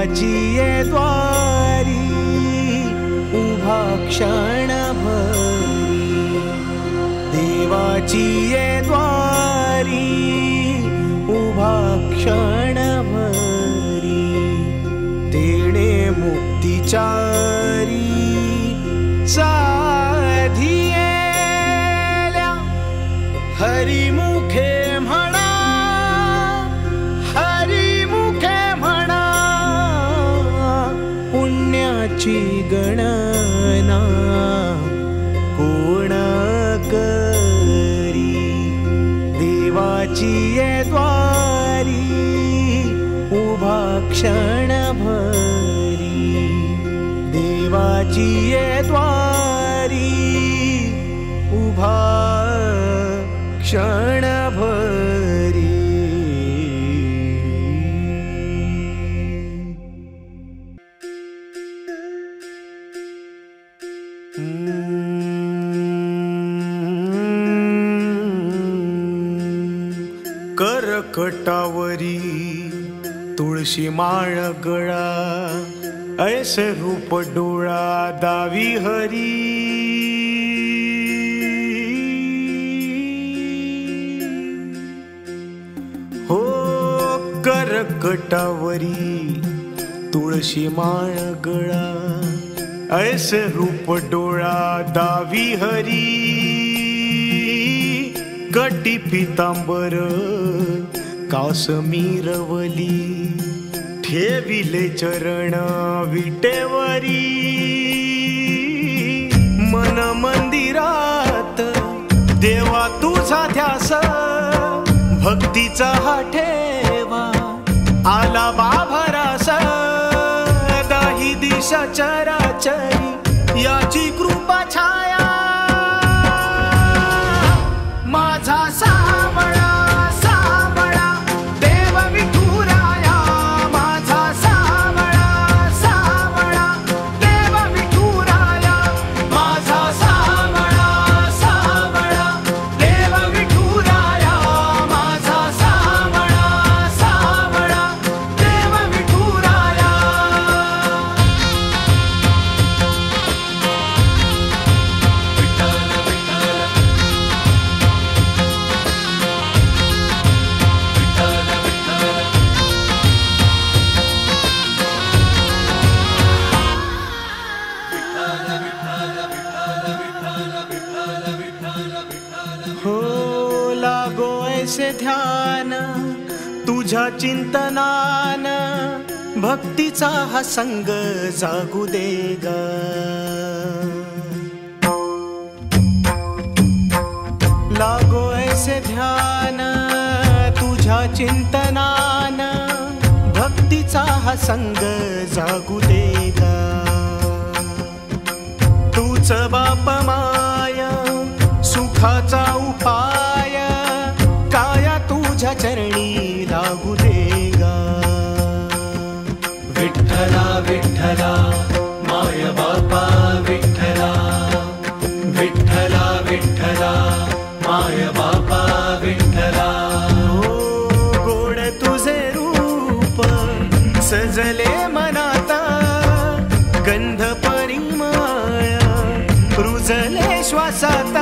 देवाची ये द्वारी उभा क्षणभरी, देवाची ये द्वारी उभा क्षणभरी, तेणे मुक्तिचारी साधियेल्या हरिमुखे म्हणा, हरिमुखे म्हणा, पुण्याची गणना कोण करी, देवाची ये द्वारी उभा क्षणभरी, देवाची ये द्वारी उभा क्षणभरी. करकटावरी तुळशी माळ गळा, ऐसे रूप डोळा दावी हरी, हो करकटावरी तुळशी माळ गळा, ऐसे रूप डोळा दावी हरी, कटी पितांबर कासमीरवली, ठेविले चरण विटेवरी, मन मंदिरात देवा तुझा ध्यास, भक्तीचा हा ठेवा आला बाभरास, दाही दिशा चराचरी याची कृपा छाया, माझा सावळा सावळा देव विठुराया, माझा सावळा सावळा देव विठुराया, माझा सावळा सावळा देव विठुराया, माझा सावळा सावळा देव विठुराया. हो लागो ऐसे ध्यान तुझ्या चिंतनान, भक्तीचा हा संग जागू दे ग. लागो ऐसे ध्यान तुझ्या चिंतनान, भक्तीचा हा संग जागू दे ग. तूच बाप माया सुखाचा उपाय, काया तुझ्या चरणी लागू दे गा. विठ्ठला विठ्ठला माय बापा विठ्ठला, विठ्ठला विठ्ठला माय बापा विठ्ठला, हो गोड तुझे रूप सजले मनाता, गंध परिमळ रुजले श्वासात,